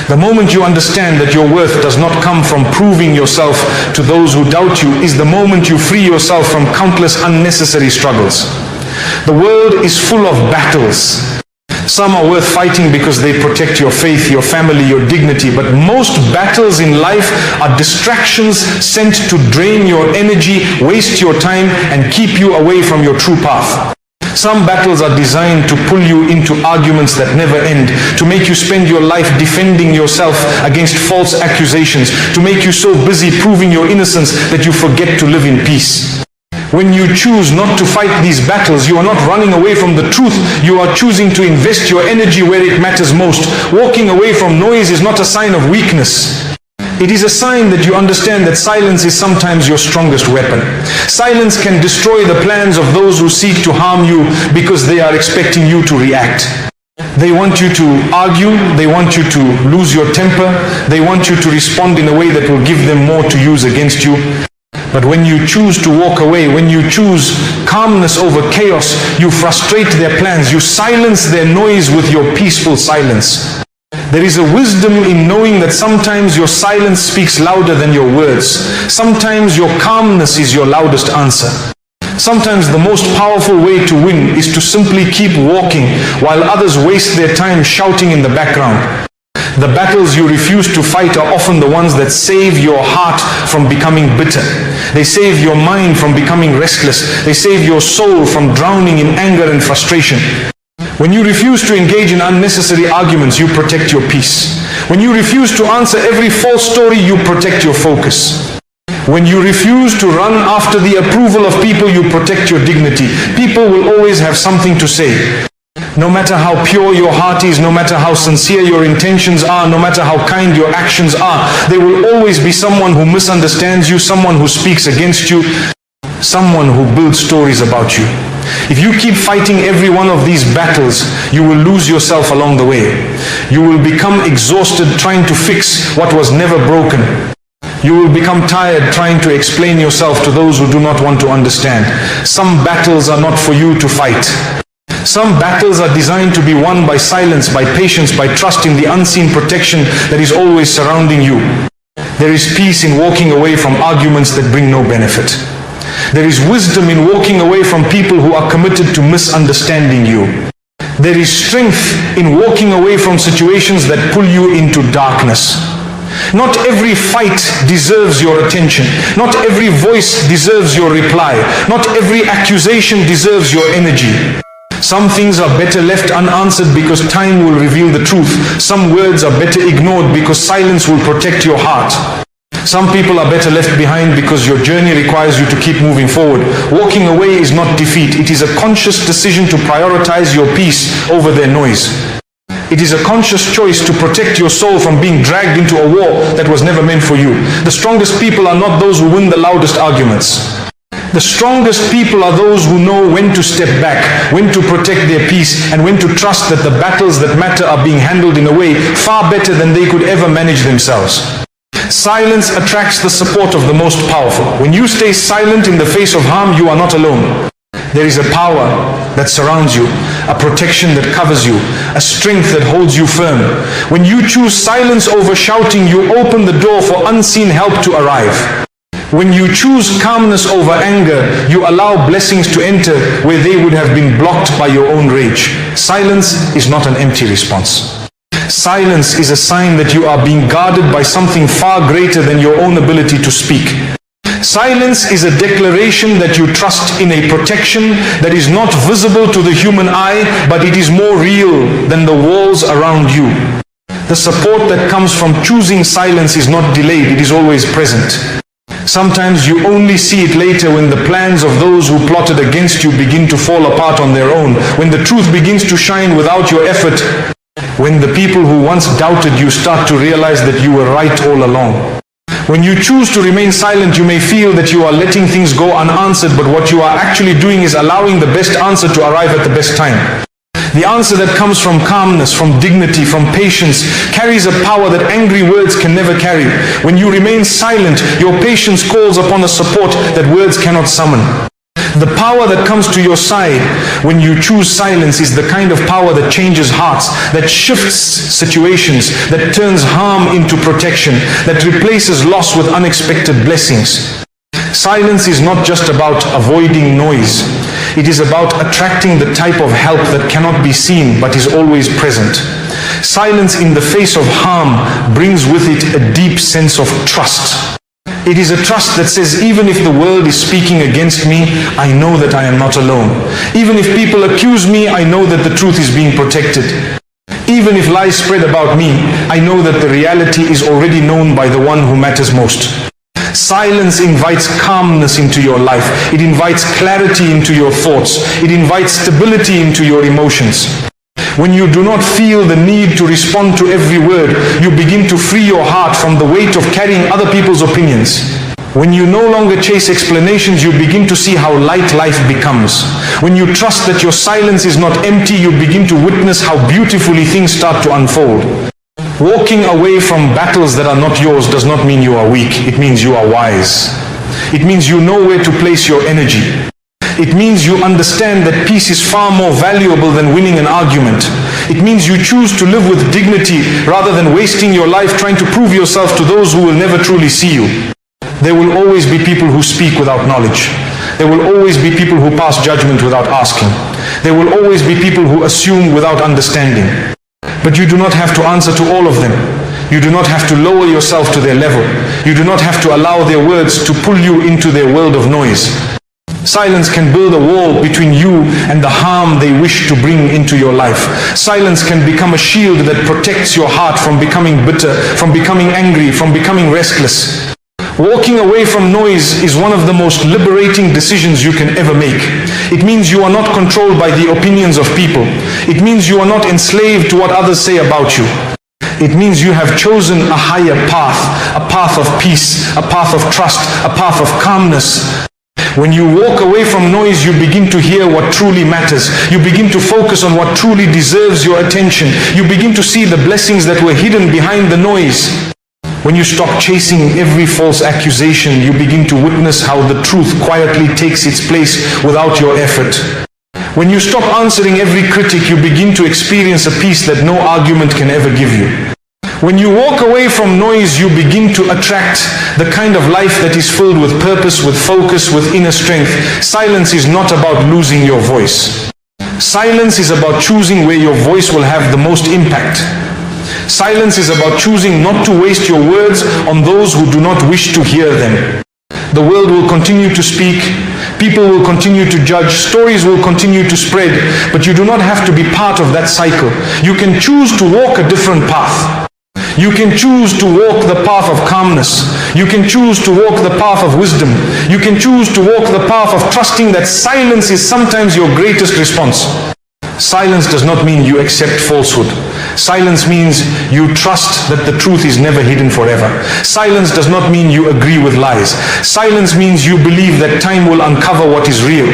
The moment you understand that your worth does not come from proving yourself to those who doubt you is the moment you free yourself from countless unnecessary struggles. The world is full of battles. Some are worth fighting because they protect your faith, your family, your dignity. But most battles in life are distractions sent to drain your energy, waste your time, and keep you away from your true path. Some battles are designed to pull you into arguments that never end, to make you spend your life defending yourself against false accusations, to make you so busy proving your innocence that you forget to live in peace. When you choose not to fight these battles, you are not running away from the truth. You are choosing to invest your energy where it matters most. Walking away from noise is not a sign of weakness. It is a sign that you understand that silence is sometimes your strongest weapon. Silence can destroy the plans of those who seek to harm you because they are expecting you to react. They want you to argue, they want you to lose your temper, they want you to respond in a way that will give them more to use against you. But when you choose to walk away, when you choose calmness over chaos, you frustrate their plans, you silence their noise with your peaceful silence. There is a wisdom in knowing that sometimes your silence speaks louder than your words. Sometimes your calmness is your loudest answer. Sometimes the most powerful way to win is to simply keep walking while others waste their time shouting in the background. The battles you refuse to fight are often the ones that save your heart from becoming bitter. They save your mind from becoming restless. They save your soul from drowning in anger and frustration. When you refuse to engage in unnecessary arguments, you protect your peace. When you refuse to answer every false story, you protect your focus. When you refuse to run after the approval of people, you protect your dignity. People will always have something to say. No matter how pure your heart is, no matter how sincere your intentions are, no matter how kind your actions are, there will always be someone who misunderstands you, someone who speaks against you, someone who builds stories about you. If you keep fighting every one of these battles, you will lose yourself along the way. You will become exhausted trying to fix what was never broken. You will become tired trying to explain yourself to those who do not want to understand. Some battles are not for you to fight. Some battles are designed to be won by silence, by patience, by trust in the unseen protection that is always surrounding you. There is peace in walking away from arguments that bring no benefit. There is wisdom in walking away from people who are committed to misunderstanding you. There is strength in walking away from situations that pull you into darkness. Not every fight deserves your attention. Not every voice deserves your reply. Not every accusation deserves your energy. Some things are better left unanswered because time will reveal the truth. Some words are better ignored because silence will protect your heart. Some people are better left behind because your journey requires you to keep moving forward. Walking away is not defeat. It is a conscious decision to prioritize your peace over their noise. It is a conscious choice to protect your soul from being dragged into a war that was never meant for you. The strongest people are not those who win the loudest arguments. The strongest people are those who know when to step back, when to protect their peace, and when to trust that the battles that matter are being handled in a way far better than they could ever manage themselves. Silence attracts the support of the most powerful. When you stay silent in the face of harm, you are not alone. There is a power that surrounds you, a protection that covers you, a strength that holds you firm. When you choose silence over shouting, you open the door for unseen help to arrive. When you choose calmness over anger, you allow blessings to enter where they would have been blocked by your own rage. Silence is not an empty response. Silence is a sign that you are being guarded by something far greater than your own ability to speak. Silence is a declaration that you trust in a protection that is not visible to the human eye, but it is more real than the walls around you. The support that comes from choosing silence is not delayed, it is always present. Sometimes you only see it later when the plans of those who plotted against you begin to fall apart on their own, when the truth begins to shine without your effort, when the people who once doubted you start to realize that you were right all along. When you choose to remain silent, you may feel that you are letting things go unanswered, but what you are actually doing is allowing the best answer to arrive at the best time. The answer that comes from calmness, from dignity, from patience, carries a power that angry words can never carry. When you remain silent, your patience calls upon a support that words cannot summon. The power that comes to your side when you choose silence is the kind of power that changes hearts, that shifts situations, that turns harm into protection, that replaces loss with unexpected blessings. Silence is not just about avoiding noise. It is about attracting the type of help that cannot be seen but is always present. Silence in the face of harm brings with it a deep sense of trust. It is a trust that says, even if the world is speaking against me, I know that I am not alone. Even if people accuse me, I know that the truth is being protected. Even if lies spread about me, I know that the reality is already known by the one who matters most. Silence invites calmness into your life. It invites clarity into your thoughts. It invites stability into your emotions. When you do not feel the need to respond to every word, you begin to free your heart from the weight of carrying other people's opinions. When you no longer chase explanations, you begin to see how light life becomes. When you trust that your silence is not empty, you begin to witness how beautifully things start to unfold. Walking away from battles that are not yours does not mean you are weak. It means you are wise. It means you know where to place your energy. It means you understand that peace is far more valuable than winning an argument. It means you choose to live with dignity rather than wasting your life trying to prove yourself to those who will never truly see you. There will always be people who speak without knowledge. There will always be people who pass judgment without asking. There will always be people who assume without understanding. But you do not have to answer to all of them. You do not have to lower yourself to their level. You do not have to allow their words to pull you into their world of noise. Silence can build a wall between you and the harm they wish to bring into your life. Silence can become a shield that protects your heart from becoming bitter, from becoming angry, from becoming restless. Walking away from noise is one of the most liberating decisions you can ever make. It means you are not controlled by the opinions of people. It means you are not enslaved to what others say about you. It means you have chosen a higher path, a path of peace, a path of trust, a path of calmness. When you walk away from noise, you begin to hear what truly matters. You begin to focus on what truly deserves your attention. You begin to see the blessings that were hidden behind the noise. When you stop chasing every false accusation, you begin to witness how the truth quietly takes its place without your effort. When you stop answering every critic, you begin to experience a peace that no argument can ever give you. When you walk away from noise, you begin to attract the kind of life that is filled with purpose, with focus, with inner strength. Silence is not about losing your voice. Silence is about choosing where your voice will have the most impact. Silence is about choosing not to waste your words on those who do not wish to hear them. The world will continue to speak, people will continue to judge, stories will continue to spread, but you do not have to be part of that cycle. You can choose to walk a different path. You can choose to walk the path of calmness. You can choose to walk the path of wisdom. You can choose to walk the path of trusting that silence is sometimes your greatest response. Silence does not mean you accept falsehood. Silence means you trust that the truth is never hidden forever. Silence does not mean you agree with lies. Silence means you believe that time will uncover what is real.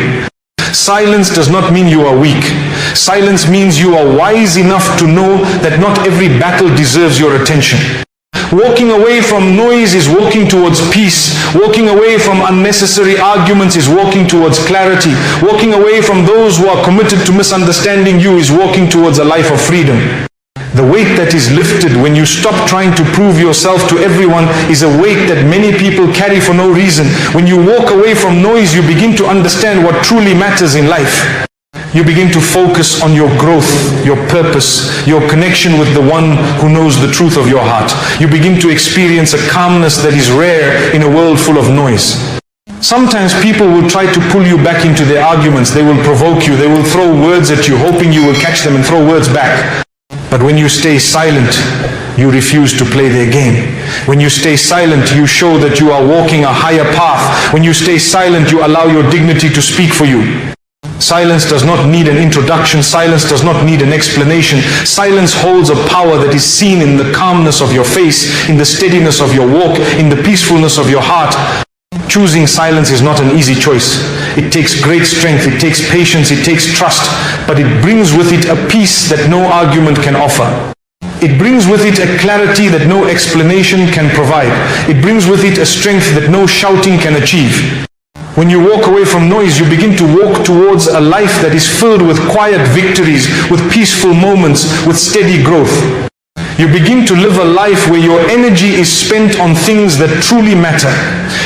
Silence does not mean you are weak. Silence means you are wise enough to know that not every battle deserves your attention. Walking away from noise is walking towards peace. Walking away from unnecessary arguments is walking towards clarity. Walking away from those who are committed to misunderstanding you is walking towards a life of freedom. The weight that is lifted when you stop trying to prove yourself to everyone is a weight that many people carry for no reason. When you walk away from noise, you begin to understand what truly matters in life. You begin to focus on your growth, your purpose, your connection with the one who knows the truth of your heart. You begin to experience a calmness that is rare in a world full of noise. Sometimes people will try to pull you back into their arguments. They will provoke you. They will throw words at you, hoping you will catch them and throw words back. But when you stay silent, you refuse to play their game. When you stay silent, you show that you are walking a higher path. When you stay silent, you allow your dignity to speak for you. Silence does not need an introduction. Silence does not need an explanation. Silence holds a power that is seen in the calmness of your face, in the steadiness of your walk, in the peacefulness of your heart. Choosing silence is not an easy choice. It takes great strength, it takes patience, it takes trust, but it brings with it a peace that no argument can offer. It brings with it a clarity that no explanation can provide. It brings with it a strength that no shouting can achieve. When you walk away from noise, you begin to walk towards a life that is filled with quiet victories, with peaceful moments, with steady growth. You begin to live a life where your energy is spent on things that truly matter.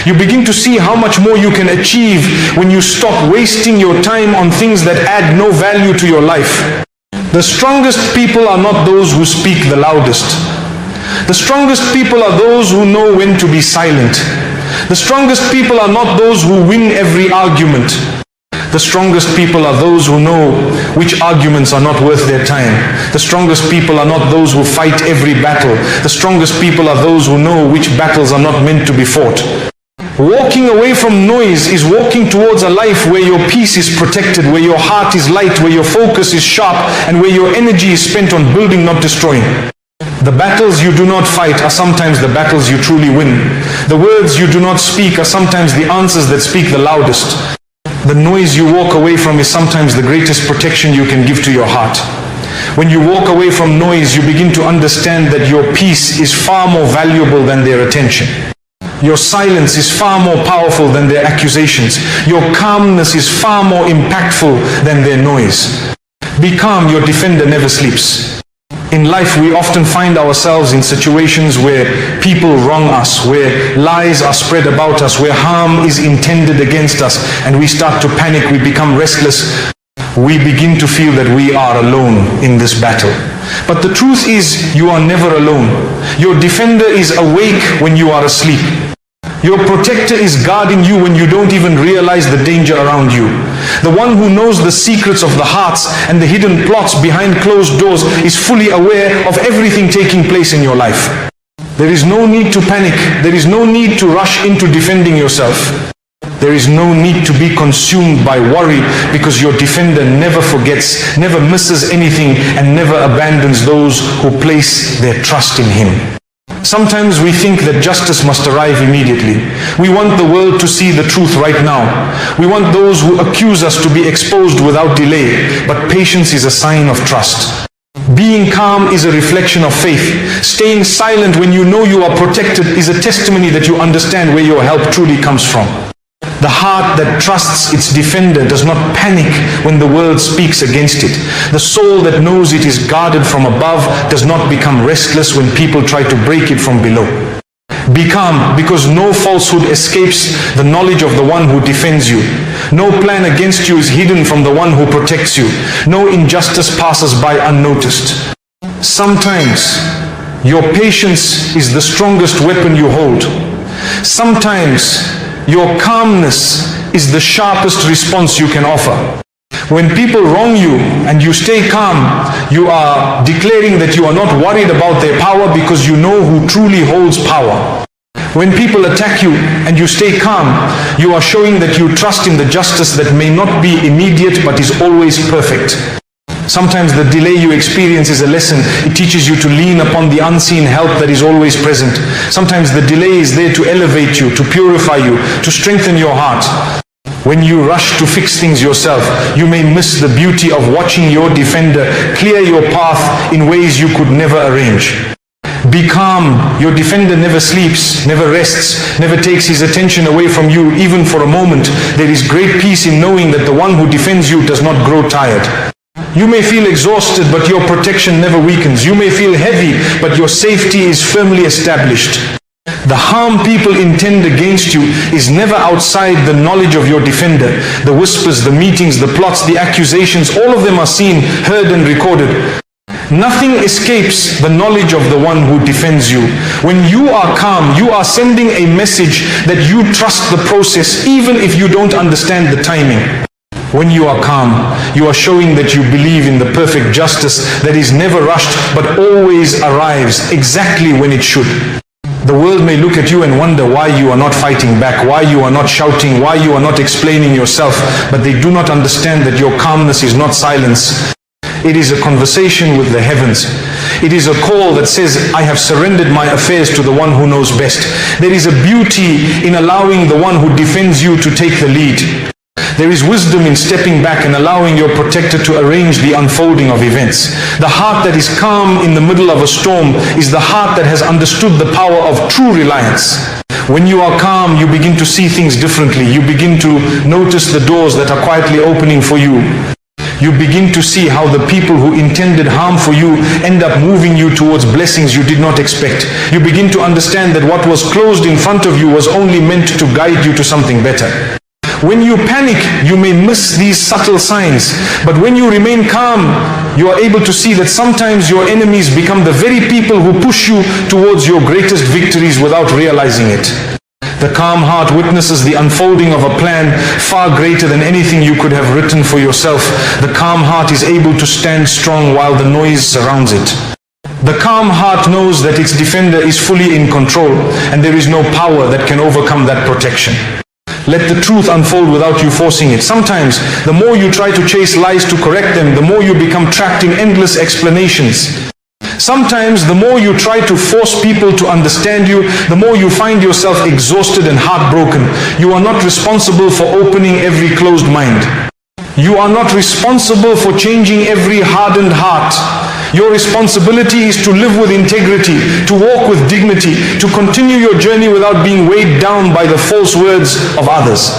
You begin to see how much more you can achieve when you stop wasting your time on things that add no value to your life. The strongest people are not those who speak the loudest. The strongest people are those who know when to be silent. The strongest people are not those who win every argument. The strongest people are those who know which arguments are not worth their time. The strongest people are not those who fight every battle. The strongest people are those who know which battles are not meant to be fought. Walking away from noise is walking towards a life where your peace is protected, where your heart is light, where your focus is sharp, and where your energy is spent on building, not destroying. The battles you do not fight are sometimes the battles you truly win. The words you do not speak are sometimes the answers that speak the loudest. The noise you walk away from is sometimes the greatest protection you can give to your heart. When you walk away from noise, you begin to understand that your peace is far more valuable than their attention. Your silence is far more powerful than their accusations. Your calmness is far more impactful than their noise. Be calm, your defender never sleeps. In life, we often find ourselves in situations where people wrong us, where lies are spread about us, where harm is intended against us, and we start to panic, we become restless. We begin to feel that we are alone in this battle. But the truth is, you are never alone. Your defender is awake when you are asleep. Your protector is guarding you when you don't even realize the danger around you. The one who knows the secrets of the hearts and the hidden plots behind closed doors is fully aware of everything taking place in your life. There is no need to panic. There is no need to rush into defending yourself. There is no need to be consumed by worry, because your defender never forgets, never misses anything, and never abandons those who place their trust in him. Sometimes we think that justice must arrive immediately. We want the world to see the truth right now. We want those who accuse us to be exposed without delay. But patience is a sign of trust. Being calm is a reflection of faith. Staying silent when you know you are protected is a testimony that you understand where your help truly comes from. The heart that trusts its defender does not panic when the world speaks against it. The soul that knows it is guarded from above does not become restless when people try to break it from below. Be calm, because no falsehood escapes the knowledge of the one who defends you. No plan against you is hidden from the one who protects you. No injustice passes by unnoticed. Sometimes your patience is the strongest weapon you hold. Sometimes your calmness is the sharpest response you can offer. When people wrong you and you stay calm, you are declaring that you are not worried about their power because you know who truly holds power. When people attack you and you stay calm, you are showing that you trust in the justice that may not be immediate but is always perfect. Sometimes the delay you experience is a lesson. It teaches you to lean upon the unseen help that is always present. Sometimes the delay is there to elevate you, to purify you, to strengthen your heart. When you rush to fix things yourself, you may miss the beauty of watching your defender clear your path in ways you could never arrange. Be calm. Your defender never sleeps, never rests, never takes his attention away from you, even for a moment. There is great peace in knowing that the one who defends you does not grow tired. You may feel exhausted, but your protection never weakens. You may feel heavy, but your safety is firmly established. The harm people intend against you is never outside the knowledge of your defender. The whispers, the meetings, the plots, the accusations, all of them are seen, heard and recorded. Nothing escapes the knowledge of the one who defends you. When you are calm, you are sending a message that you trust the process even if you don't understand the timing. When you are calm, you are showing that you believe in the perfect justice that is never rushed but always arrives exactly when it should. The world may look at you and wonder why you are not fighting back, why you are not shouting, why you are not explaining yourself, but they do not understand that your calmness is not silence. It is a conversation with the heavens. It is a call that says, I have surrendered my affairs to the one who knows best. There is a beauty in allowing the one who defends you to take the lead. There is wisdom in stepping back and allowing your protector to arrange the unfolding of events. The heart that is calm in the middle of a storm is the heart that has understood the power of true reliance. When you are calm, you begin to see things differently. You begin to notice the doors that are quietly opening for you. You begin to see how the people who intended harm for you end up moving you towards blessings you did not expect. You begin to understand that what was closed in front of you was only meant to guide you to something better. When you panic, you may miss these subtle signs. But when you remain calm, you are able to see that sometimes your enemies become the very people who push you towards your greatest victories without realizing it. The calm heart witnesses the unfolding of a plan far greater than anything you could have written for yourself. The calm heart is able to stand strong while the noise surrounds it. The calm heart knows that its defender is fully in control, and there is no power that can overcome that protection. Let the truth unfold without you forcing it. Sometimes, the more you try to chase lies to correct them, the more you become trapped in endless explanations. Sometimes, the more you try to force people to understand you, the more you find yourself exhausted and heartbroken. You are not responsible for opening every closed mind. You are not responsible for changing every hardened heart. Your responsibility is to live with integrity, to walk with dignity, to continue your journey without being weighed down by the false words of others.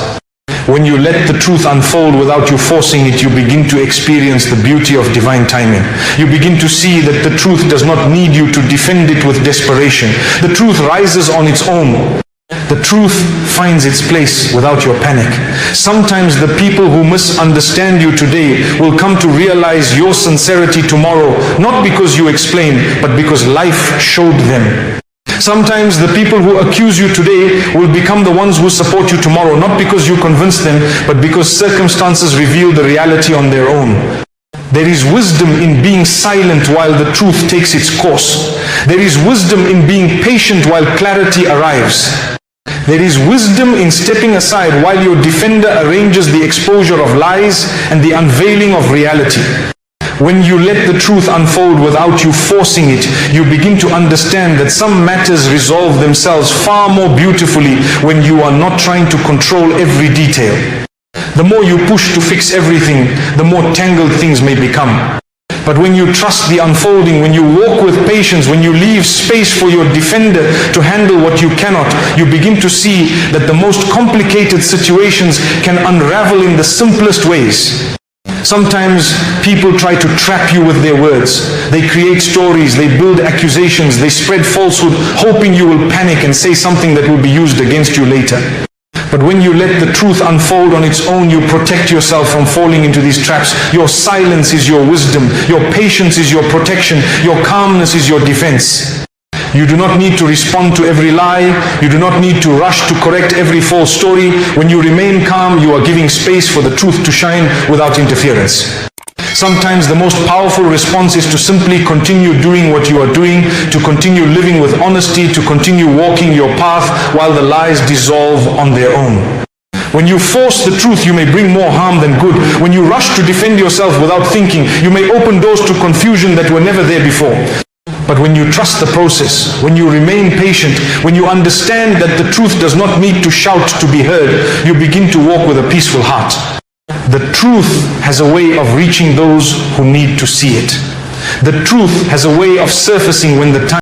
When you let the truth unfold without you forcing it, you begin to experience the beauty of divine timing. You begin to see that the truth does not need you to defend it with desperation. The truth rises on its own. The truth finds its place without your panic. Sometimes the people who misunderstand you today will come to realize your sincerity tomorrow, not because you explained, but because life showed them. Sometimes the people who accuse you today will become the ones who support you tomorrow, not because you convinced them, but because circumstances reveal the reality on their own. There is wisdom in being silent while the truth takes its course. There is wisdom in being patient while clarity arrives. There is wisdom in stepping aside while your defender arranges the exposure of lies and the unveiling of reality. When you let the truth unfold without you forcing it, you begin to understand that some matters resolve themselves far more beautifully when you are not trying to control every detail. The more you push to fix everything, the more tangled things may become. But when you trust the unfolding, when you walk with patience, when you leave space for your defender to handle what you cannot, you begin to see that the most complicated situations can unravel in the simplest ways. Sometimes people try to trap you with their words. They create stories, they build accusations, they spread falsehood, hoping you will panic and say something that will be used against you later. But when you let the truth unfold on its own, you protect yourself from falling into these traps. Your silence is your wisdom. Your patience is your protection. Your calmness is your defense. You do not need to respond to every lie. You do not need to rush to correct every false story. When you remain calm, you are giving space for the truth to shine without interference. Sometimes the most powerful response is to simply continue doing what you are doing, to continue living with honesty, to continue walking your path while the lies dissolve on their own. When you force the truth, you may bring more harm than good. When you rush to defend yourself without thinking, you may open doors to confusion that were never there before. But when you trust the process, when you remain patient, when you understand that the truth does not need to shout to be heard, you begin to walk with a peaceful heart. The truth has a way of reaching those who need to see it. The truth has a way of surfacing when the time